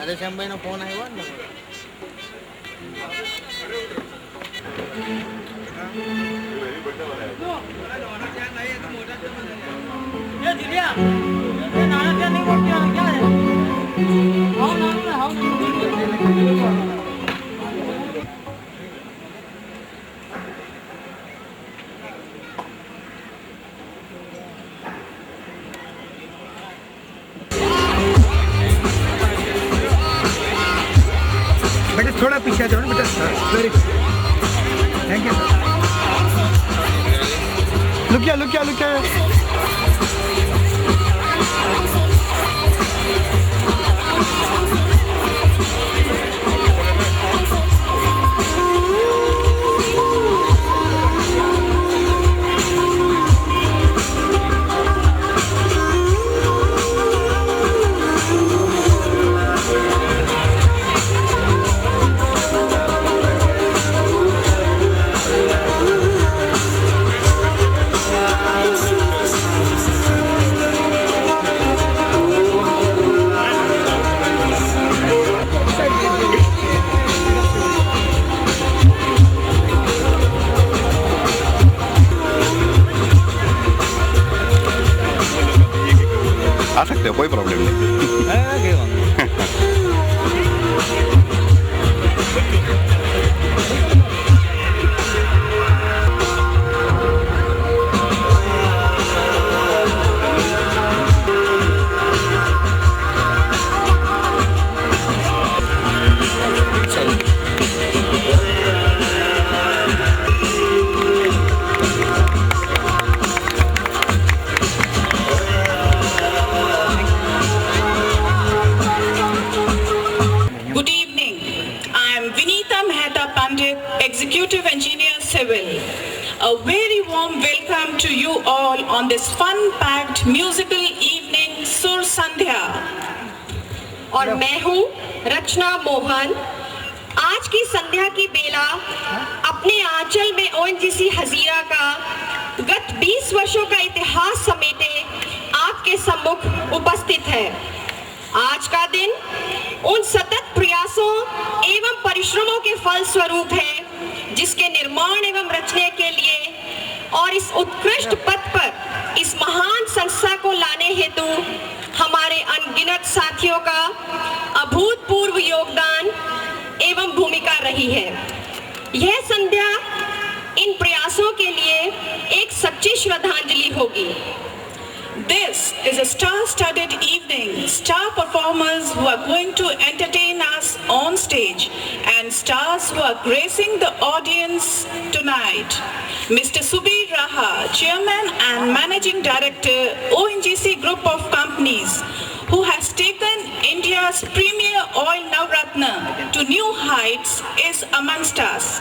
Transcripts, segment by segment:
अरे श्यामभाई નો ફોન આવ્યો ને ये दिलिया ये नाना क्या नहीं बोलती है क्या है हां नाना हां बेटा थोड़ा पीछे आ जाओ ना बेटा very thank you sir look या आ सकते हो, कोई प्रॉब्लम नहीं। Executive Engineer Civil. A very warm welcome to you all on this fun-packed musical evening Sur Sandhya. और मैं हूँ रचना मोहन। आज की संध्या की बेला अपने आंचल में ओएनजीसी हजीरा का गत 20 वर्षों का इतिहास समेटे आपके सम्मुख उपस्थित है। आज का दिन उन सतत प्रयासों एवं परिश्रमों के फल स्वरूप है जिसके निर्माण एवं रचने के लिए और इस उत्कृष्ट पथ पर इस महान संस्था को लाने हेतु हमारे अनगिनत साथियों का अभूतपूर्व योगदान एवं भूमिका रही है। यह संध्या इन प्रयासों के लिए एक सच्ची श्रद्धांजलि होगी। This is a star-studded evening. Star performers who are going to entertain us on stage and stars who are gracing the audience tonight. Mr. Subir Raha, Chairman and Managing Director, ONGC Group of Companies, who has taken India's premier oil Navratna to new heights, is amongst us.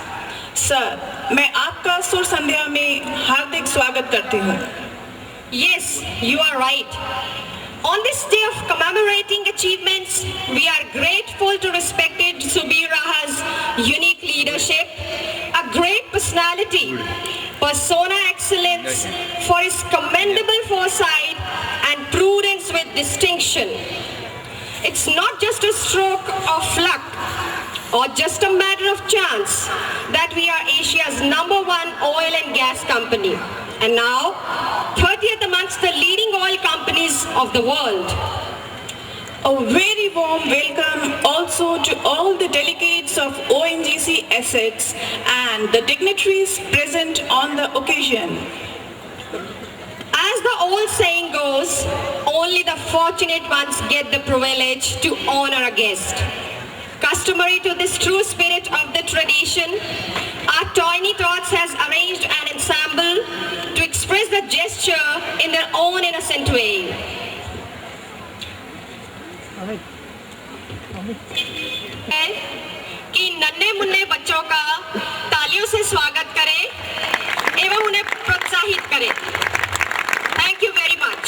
Sir, मैं आपका सुर संध्या में हार्दिक स्वागत करती हूँ। Yes, you are right. On this day of commemorating achievements, we are grateful to respected Subir Raha's unique leadership, a great personality, persona excellence for his commendable foresight and prudence with distinction. It's not just a stroke of luck or just a matter of chance that we are Asia's #1 oil and gas company, and now 30th amongst the leading oil companies of the world. A very warm welcome also to all the delegates of ONGC Assets and the dignitaries present on the occasion. As the old saying goes, only the fortunate ones get the privilege to honor a guest. Customary to this true spirit of the tradition, our Tiny Tots has arranged an ensemble to express the gesture in their own innocent way. है कि नन्हे मुन्ने बच्चों का तालियों से स्वागत करें एवं उन्हें प्रोत्साहित करें। Thank you very much.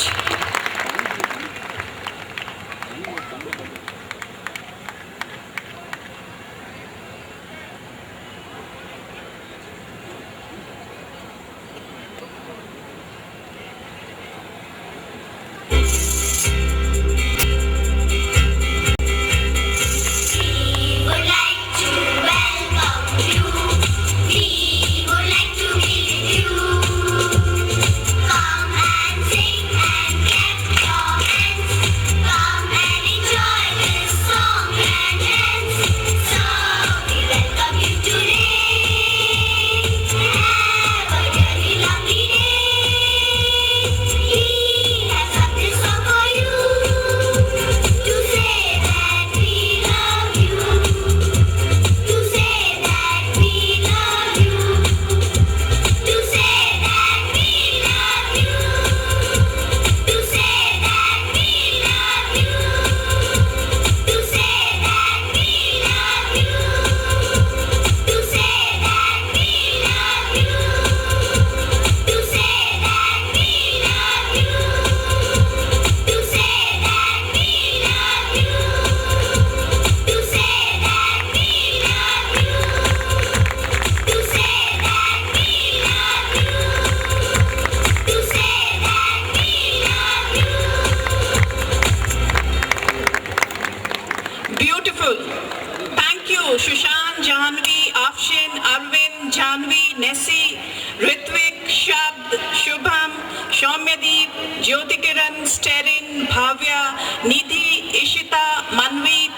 Bhavya, Nidhi, Ishita, Manveet,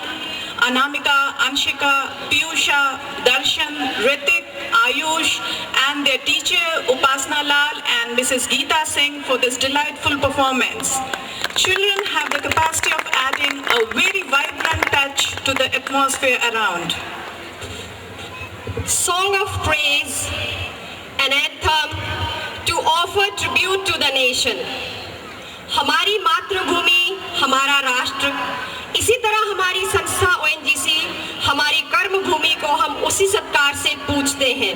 Anamika, Anshika, Piyusha, Darshan, Ritik, Ayush, and their teacher Upasna Lal and Mrs. Geeta Singh for this delightful performance. Children have the capacity of adding a very vibrant touch to the atmosphere around. Song of praise, an anthem to offer tribute to the nation. हमारी मातृभूमि, हमारा राष्ट्र, इसी तरह हमारी संस्था ONGC हमारी कर्म भूमि को हम उसी सत्कार से पूजते हैं।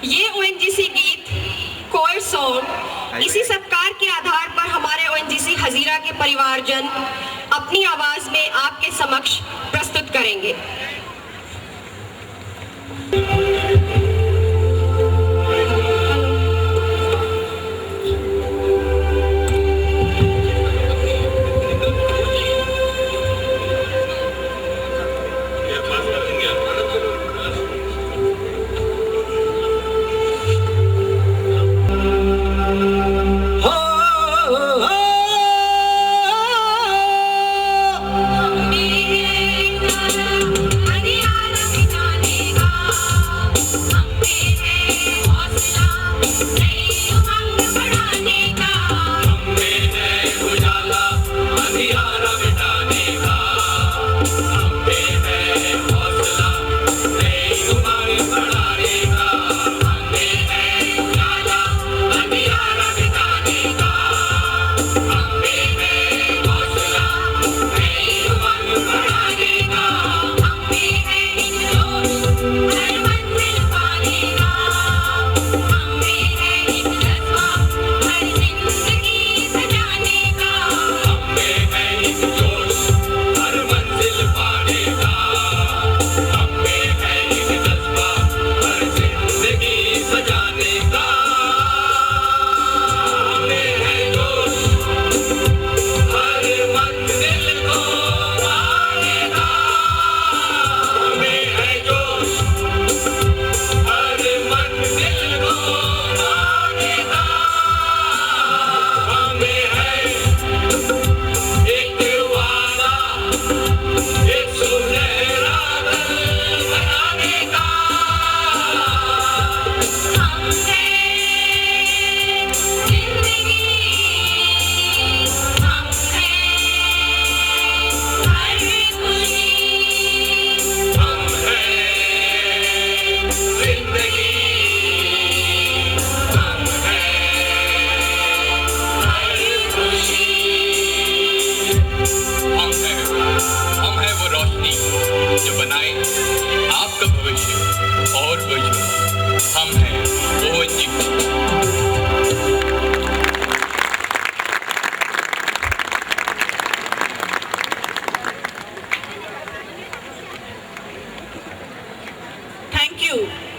ये ONGC गीत, कोयर सॉन्ग, इसी सत्कार के आधार पर हमारे ONGC हजीरा के परिवारजन अपनी आवाज में आपके समक्ष प्रस्तुत करेंगे।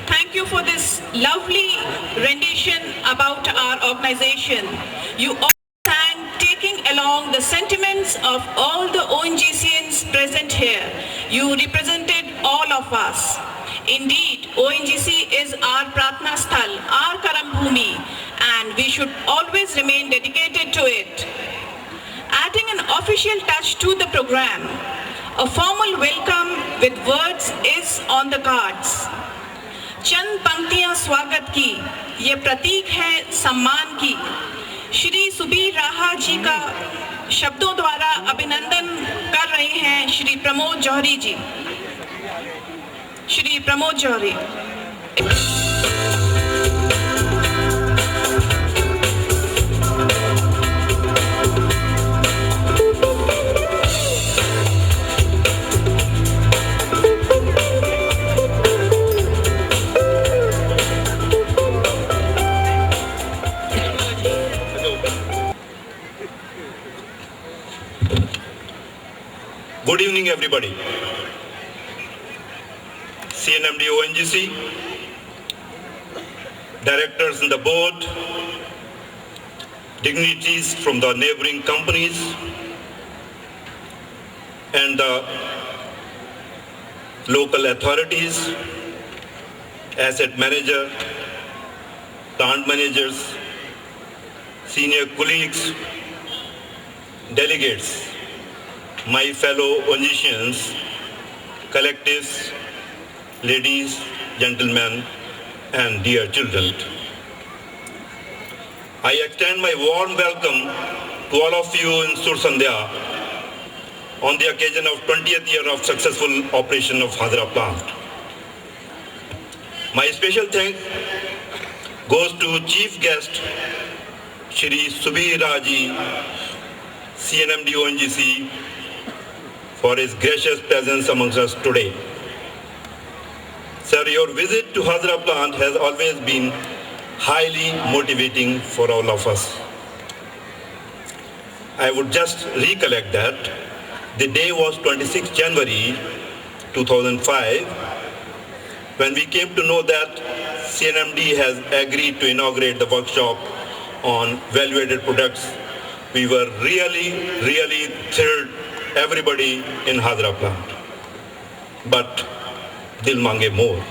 Thank you for this lovely rendition about our organization. You all sang taking along the sentiments of all the ONGCians present here. You represented all of us. Indeed, ONGC is our Pratna Sthal, our Karam Bhumi, and we should always remain dedicated to it. Adding an official touch to the program, a formal welcome with words is on the cards. चंद पंक्तियां स्वागत की, ये प्रतीक है सम्मान की। श्री सुबीर राहा जी का शब्दों द्वारा अभिनंदन कर रहे हैं श्री प्रमोद जौहरी जी। श्री प्रमोद जौहरी। Good evening, everybody. CNMD ONGC, directors on the board, dignitaries from the neighboring companies, and the local authorities, asset manager, plant managers, senior colleagues, delegates, my fellow musicians, collectives, ladies, gentlemen, and dear children. I extend my warm welcome to all of you in Sur Sandhya on the occasion of 20th year of successful operation of Hazira plant. My special thanks goes to Chief Guest Shri Subir Raji, CNMD ONGC, for his gracious presence amongst us today. Sir, your visit to Hazira plant has always been highly motivating for all of us. I would just recollect that the day was 26 January 2005 when we came to know that CNMD has agreed to inaugurate the workshop on value-added products. We were really thrilled, everybody in Hazira plant. But dil mange more.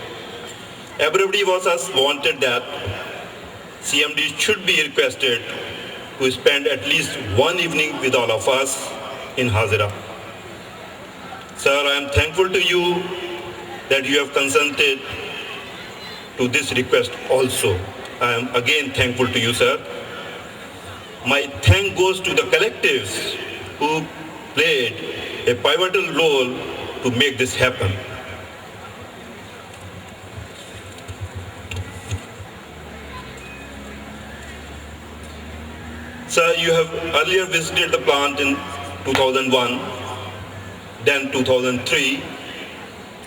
Everybody wanted that CMD should be requested to spend at least one evening with all of us in Hazira. Sir, I am thankful to you that you have consented to this request also. I am again thankful to you, sir. My thank goes to the collectives who played a pivotal role to make this happen. Sir, you have earlier visited the plant in 2001, then 2003,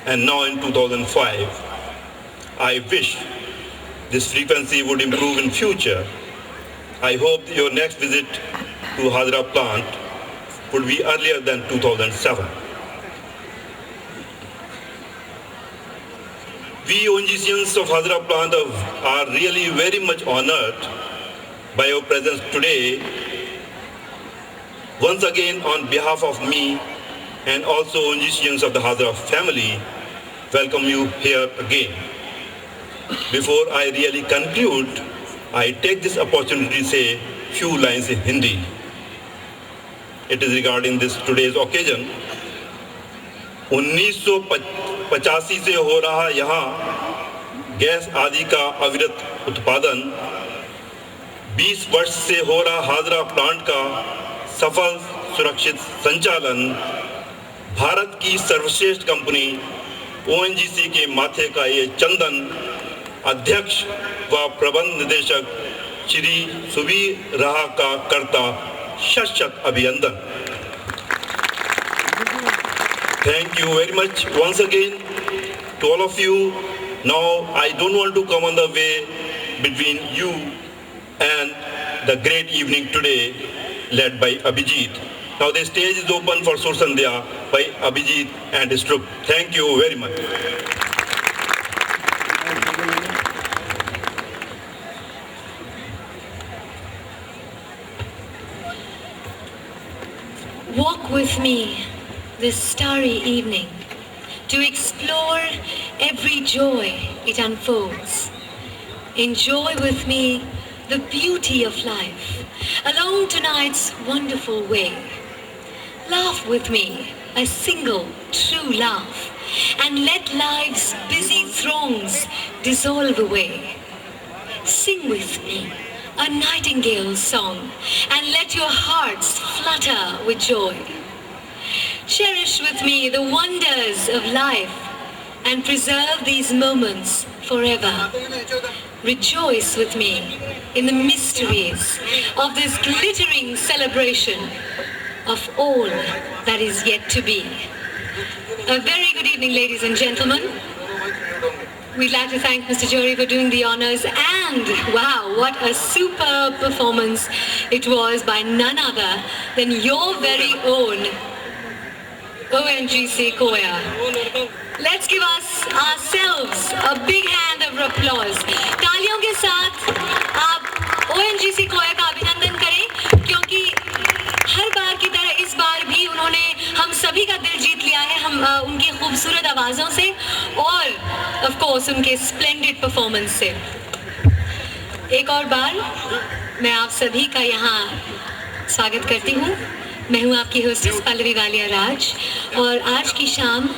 and now in 2005. I wish this frequency would improve in future. I hope your next visit to Hazira plant would be earlier than 2007. We ONGCians of Hazira plant are really very much honored by your presence today. Once again, on behalf of me and also ONGCians of the Hazira family, welcome you here again. Before I really conclude, I take this opportunity to say few lines in Hindi. It is regarding this today's occasion. 1985 से हो रहा यहाँ gas आदि का अविरत उत्पादन, 20 वर्ष से हो रहा हाजरा प्लांट का सफल सुरक्षित संचालन, भारत की सर्वश्रेष्ठ कंपनी ओएनजीसी के माथे का ये चंदन, अध्यक्ष व प्रबंध निदेशक श्री सुबीर राहा का करता शत अभिनंदन. Thank you very much once again to all of you. Now I don't want to come on the way between you and the great evening today led by Abhijit. Now the stage is open for Sur Sandhya by Abhijit and his troupe. Thank you very much. Walk with me this starry evening to explore every joy it unfolds. Enjoy with me the beauty of life along tonight's wonderful way. Laugh with me a single true laugh and let life's busy throngs dissolve away. Sing with me a nightingale's song and let your hearts flutter with joy. Cherish with me the wonders of life and preserve these moments forever. Rejoice with me in the mysteries of this glittering celebration of all that is yet to be. A very good evening, ladies and gentlemen. We'd like to thank Mr. Johri for doing the honors, and wow, what a superb performance it was by none other than your very own ONGC Koya. Let's give ourselves a big hand of applause. तालियों के साथ आप ONGC Koya का अभिनंदन करें, क्योंकि हर बार की तरह इस बार भी उन्होंने हम सभी का दिल जीत लिया है, हम उनकी खूबसूरत आवाज़ों से और ऑफ कोर्स उनके स्प्लेंडिड परफॉर्मेंस से. एक और बार मैं आप सभी का यहाँ स्वागत करती हूँ. मैं हूँ आपकी होस्टेस पल्लवी वालिया राज और आज की शाम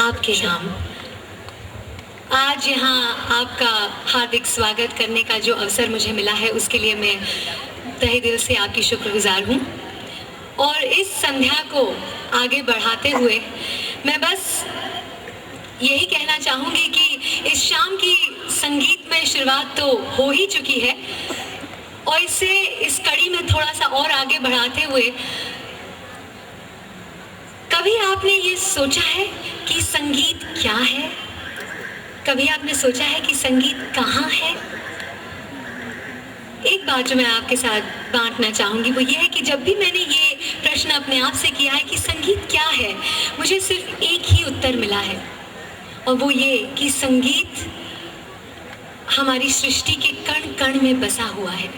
आपके नाम। आज यहाँ आपका हार्दिक स्वागत करने का जो अवसर मुझे मिला है उसके लिए मैं तहे दिल से आपकी शुक्रगुजार हूँ। और इस संध्या को आगे बढ़ाते हुए मैं बस यही कहना चाहूँगी कि इस शाम की संगीतमय शुरुआत तो हो ही चुकी है और इसे इस कड़ी में थोड़ा सा और आगे बढ़ाते हुए कभी आपने ये सोचा है कि संगीत क्या है? कभी आपने सोचा है कि संगीत कहाँ है? एक बात जो मैं आपके साथ बांटना चाहूँगी वो ये है कि जब भी मैंने ये प्रश्न अपने आप से किया है कि संगीत क्या है, मुझे सिर्फ एक ही उत्तर मिला है और वो ये कि संगीत हमारी सृष्टि के कण कण में बसा हुआ है।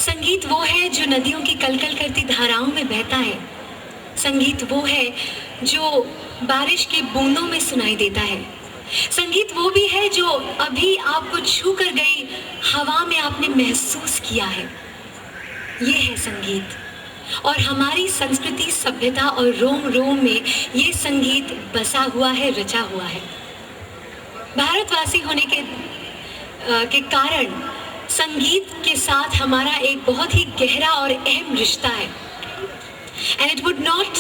संगीत वो है जो नदियों की कलकल करती धाराओं में बहता है। संगीत वो है जो बारिश की बूंदों में सुनाई देता है। संगीत वो भी है जो अभी आपको छू कर गई हवा में आपने महसूस किया है। ये है संगीत और हमारी संस्कृति, सभ्यता और रोम रोम में ये संगीत बसा हुआ है, रचा हुआ है। भारतवासी होने के कारण संगीत के साथ हमारा एक बहुत ही गहरा और अहम रिश्ता है। And it would not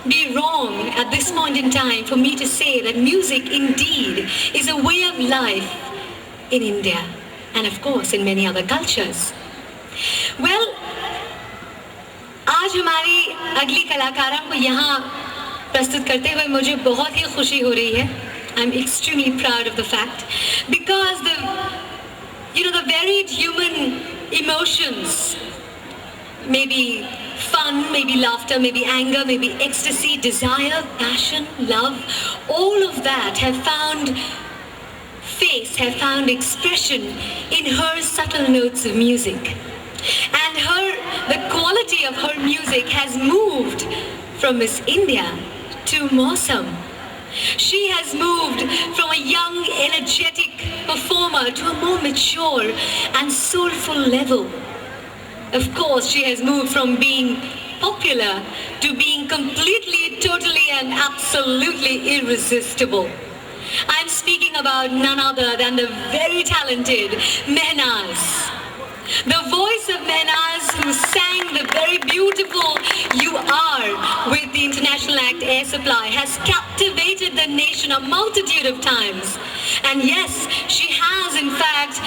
be wrong at this point in time for me to say that music indeed is a way of life in India and of course in many other cultures. Well, आज हमारी अगली कलाकारा को यहाँ प्रस्तुत करते हुए मुझे बहुत ही खुशी हो रही है. I'm extremely proud of the fact because the varied human emotions, maybe fun, maybe laughter, maybe anger, maybe ecstasy, desire, passion, love, all of that have found expression in her subtle notes of music. And the quality of her music has moved from Miss India to Mausam. She has moved from a young, energetic performer to a more mature and soulful level. Of course, she has moved from being popular to being completely, totally and absolutely irresistible. I'm speaking about none other than the very talented Mehnaz. The voice of Mehnaz, who sang the very beautiful You Are with the International Act Air Supply, has captivated the nation a multitude of times. And yes, she has in fact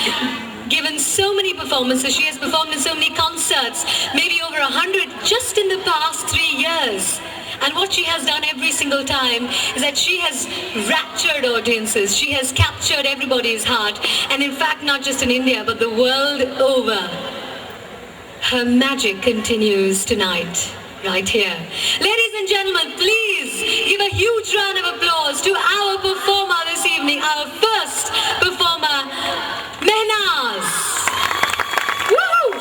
given so many performances. She has performed in so many concerts, maybe over 100 just in the past 3 years. And what she has done every single time is that she has raptured audiences. She has captured everybody's heart. And in fact, not just in India, but the world over. Her magic continues tonight, right here. Ladies and gentlemen, please give a huge round of applause to our performer this evening, our first performer, Mehnaz. Woohoo!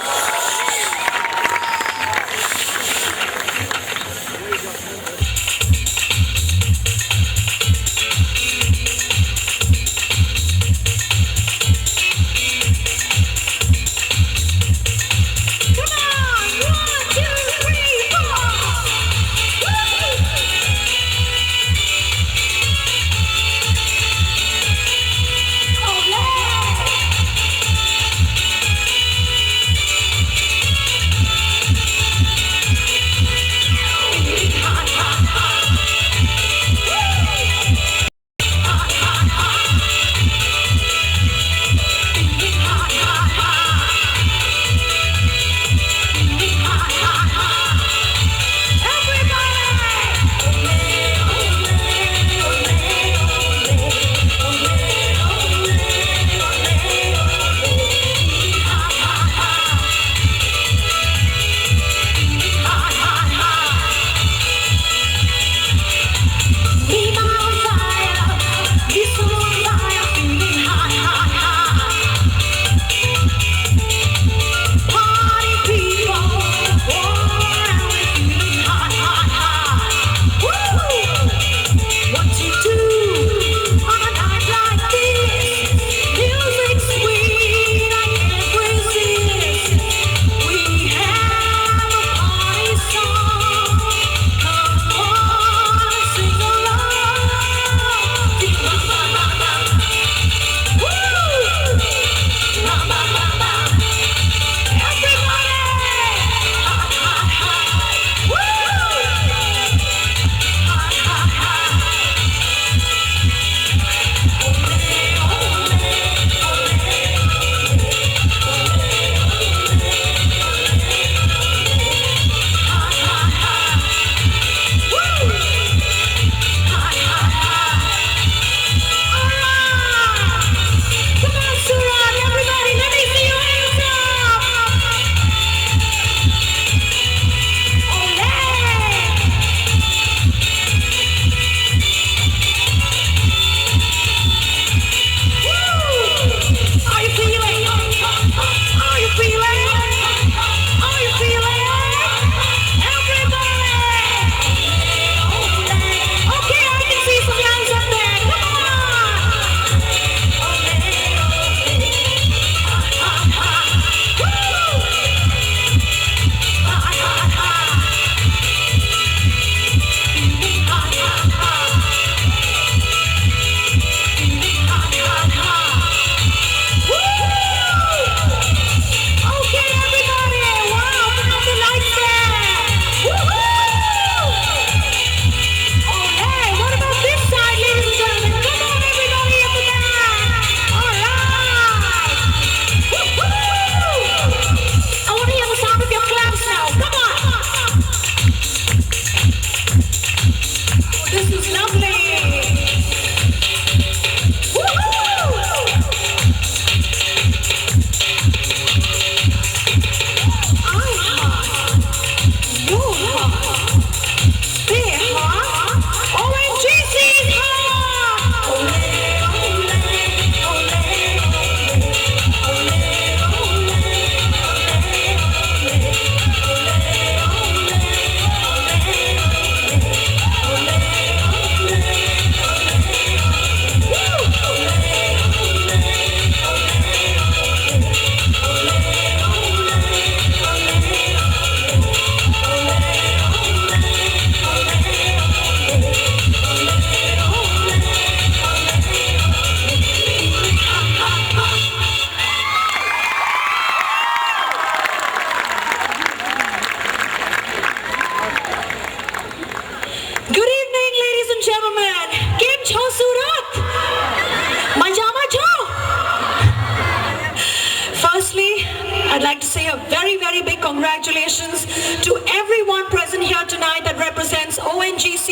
congratulations to everyone present here tonight that represents ONGC,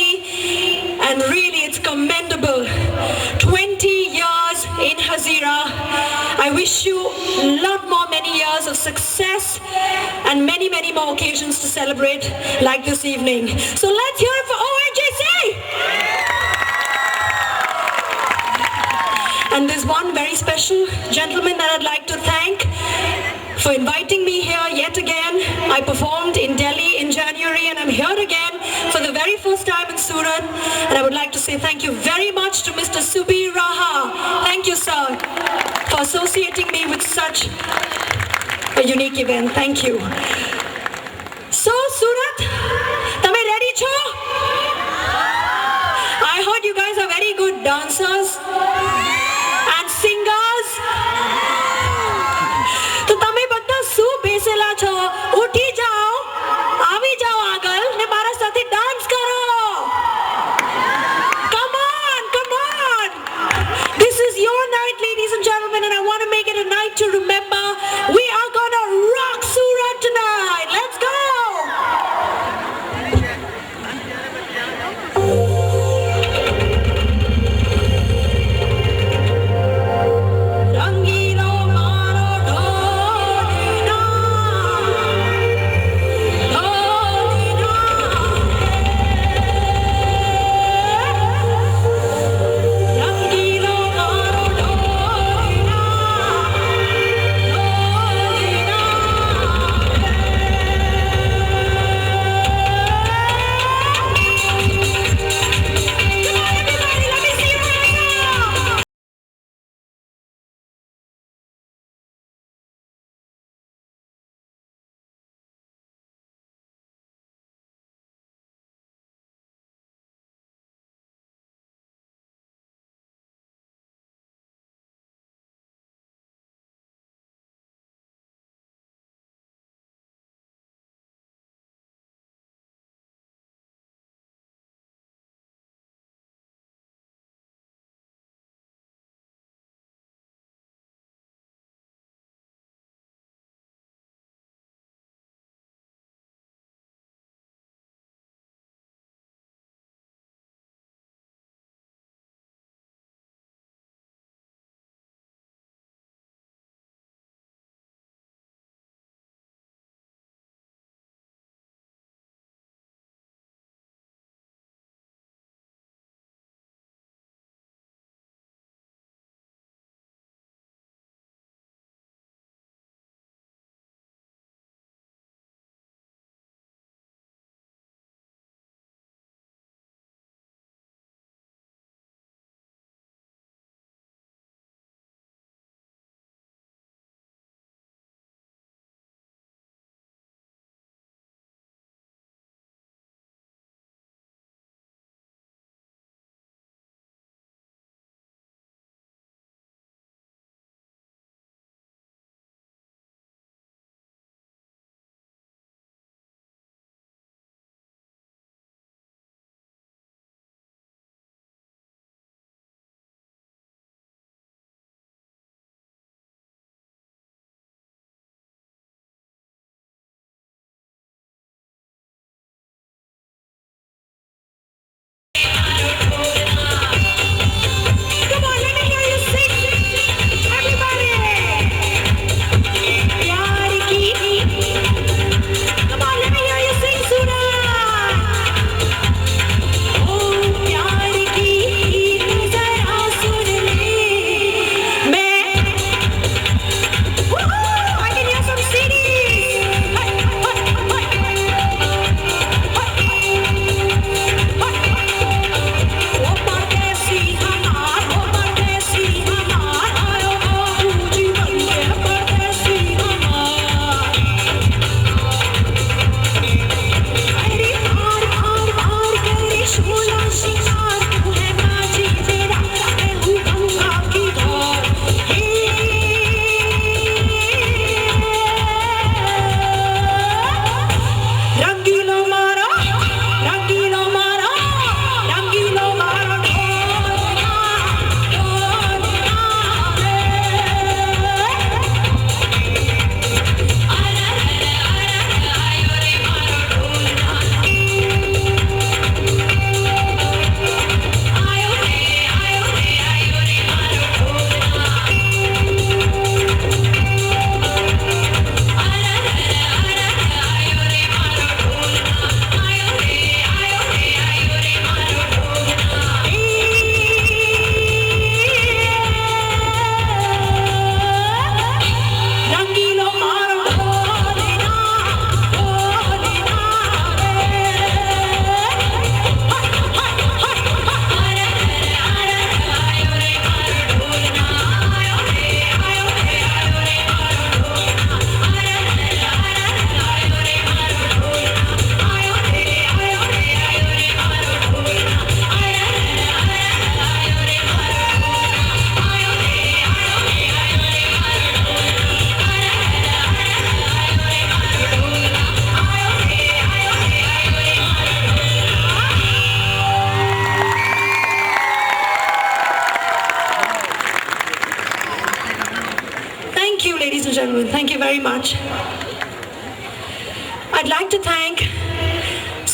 and really it's commendable. 20 years in Hazira. I wish you a lot more, many years of success and many, many more occasions to celebrate like this evening. So let's hear it for ONGC! And there's one very special gentleman that I'd like to thank for inviting me here yet again. I performed in Delhi in January and I'm here again for the very first time in Surat. And I would like to say thank you very much to Mr. Subir Raha. Thank you, sir, for associating me with such a unique event. Thank you. So, Surat, tame ready cho? I heard you guys are very good dancers and singers. तो तमे बता सु बेसेला छो, उठी जाओ, आवी जाओ आगल ने मारा साथे डांस करो. Come on, come on. This is your night, ladies and gentlemen, and I want to make it a night to remember. We are gonna rock Surat tonight. Let's go.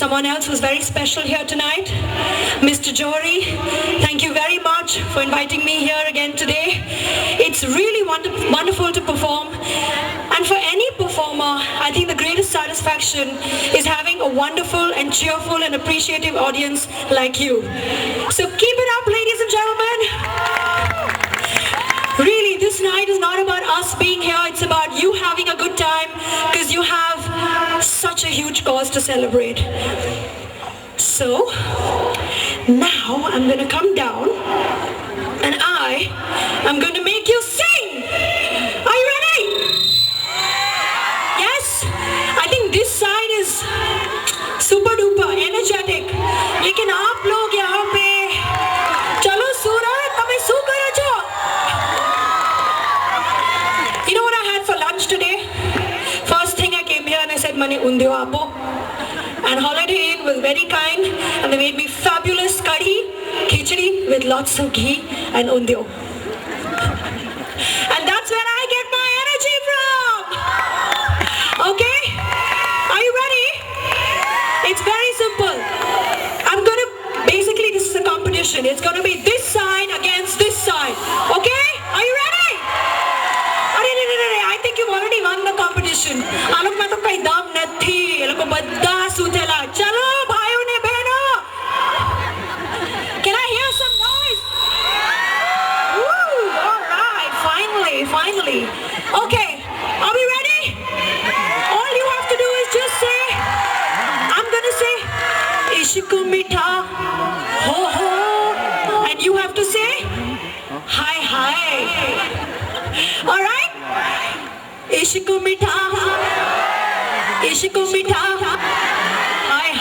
someone else who's very special here tonight, Mr. Jory. Thank you very much for inviting me here again today. It's really wonderful to perform. And for any performer, I think the greatest satisfaction is having a wonderful and cheerful and appreciative audience like you. So keep it up, ladies and gentlemen. Really, this night is not about us being here, it's about you having a good time because you have such a huge cause to celebrate. So, now I'm gonna come down and I'm gonna make you sing! Are you ready? Yes? I think this side is super duper energetic. लेकिन आप लोग यहाँ पे चलो सूरज तमें शू करो छो? You know what I had for lunch today? First thing I came here and I said mane undio apo. And Holiday Inn was very kind and they made me fabulous kadhi, khichdi with lots of ghee and undio. And that's where I get my energy from. Okay? Are you ready? It's very simple. Basically this is a competition. It's gonna be this side against this side. Okay? Are you ready? I think you've already won the competition. Alok mein to kai dam nathi. Alok ko badda sutela. Chalo bhaiyon ne behno. Can I hear some noise? Woo! All right. Finally. Okay. Are we ready? All you have to do is just say, I'm gonna say, Ishq meetha ho ho, and you have to say, hi. All right? Ishq meetha,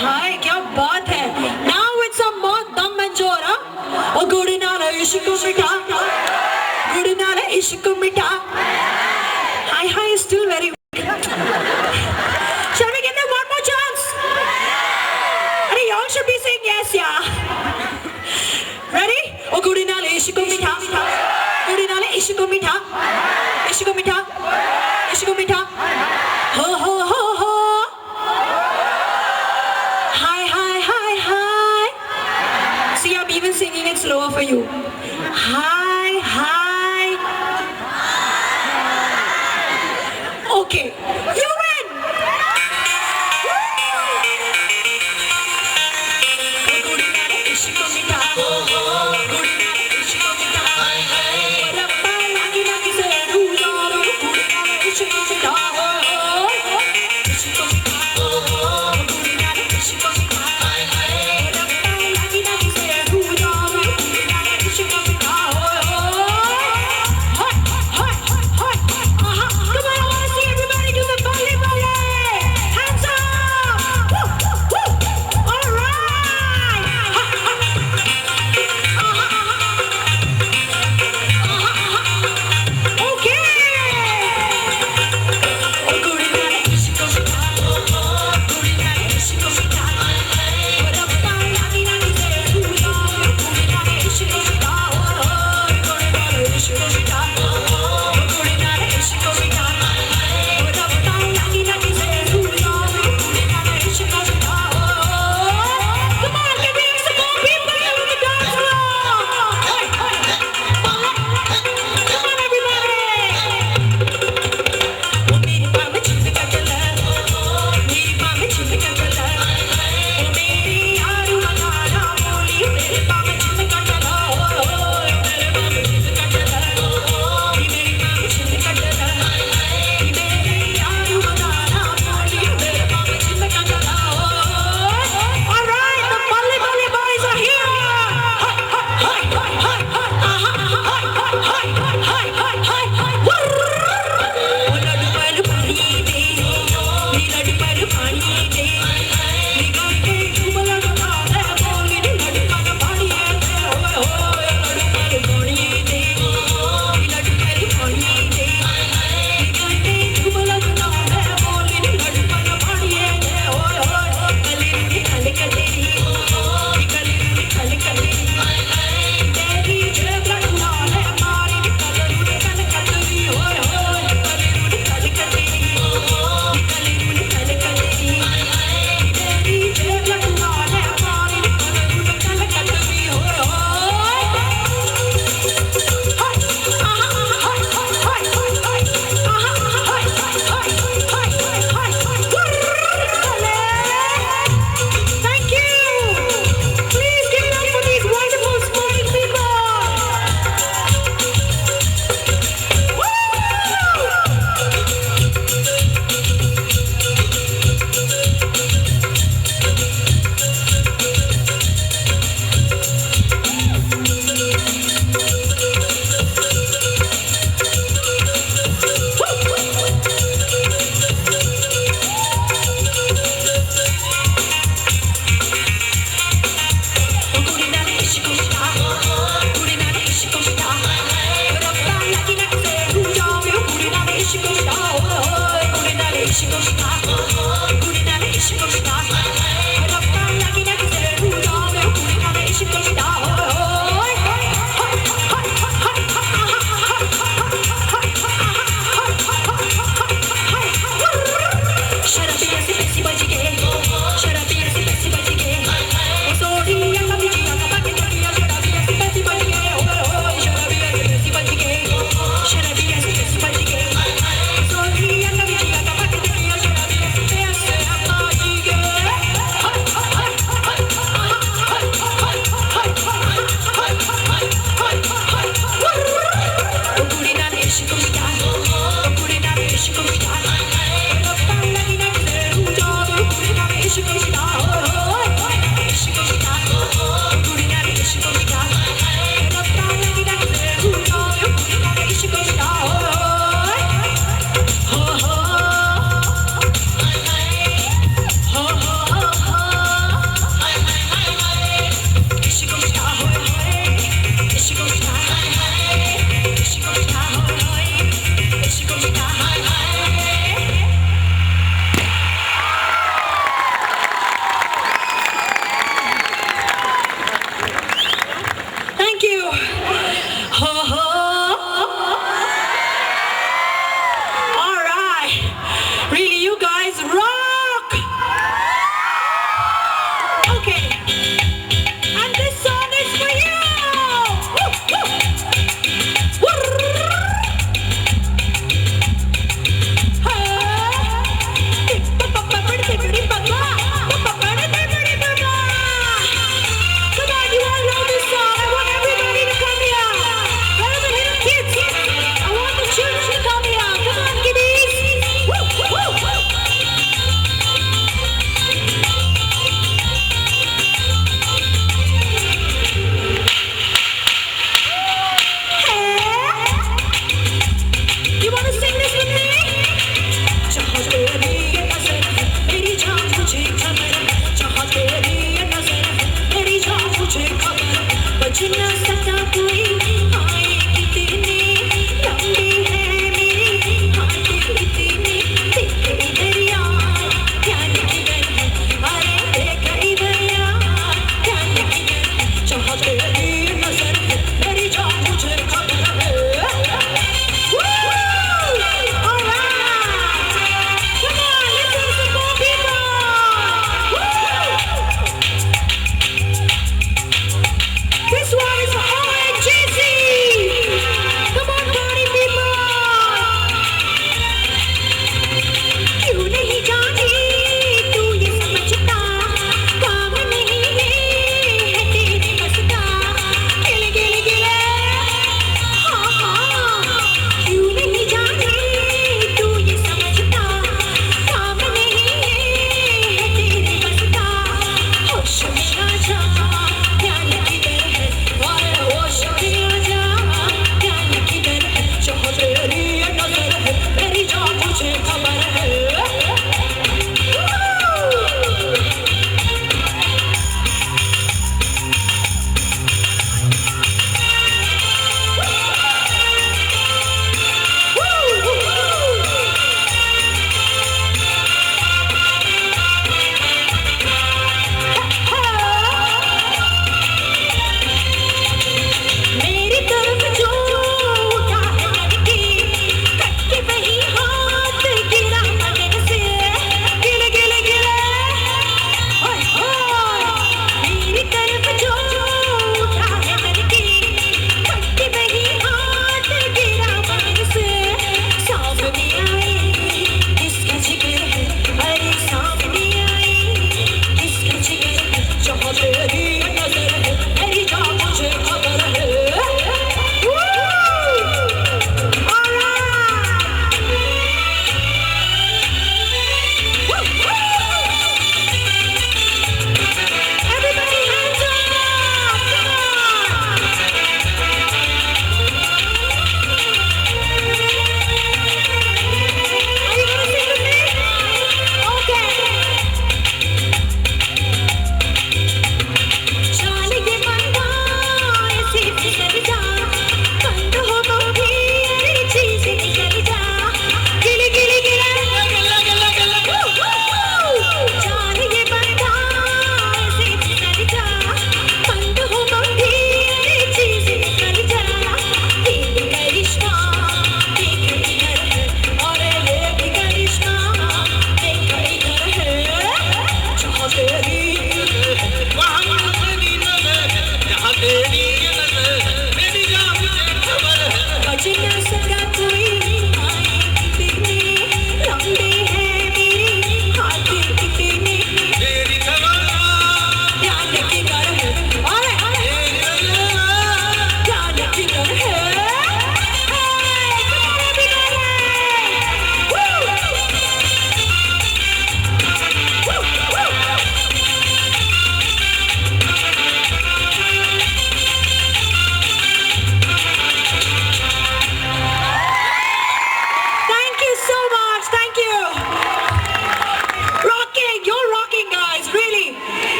hi, kya baat hai. Now with some more dum and jor, huh? Oh, good nala ishq meetha. Hi is still very weak. Shall we give them one more chance? You all should be saying yes, yeah. Ready? Oh, good nala ishq meetha. Ho. Hi. See, I'm even singing it slower for you. Hi. Okay, you win. Oh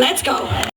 Let's go.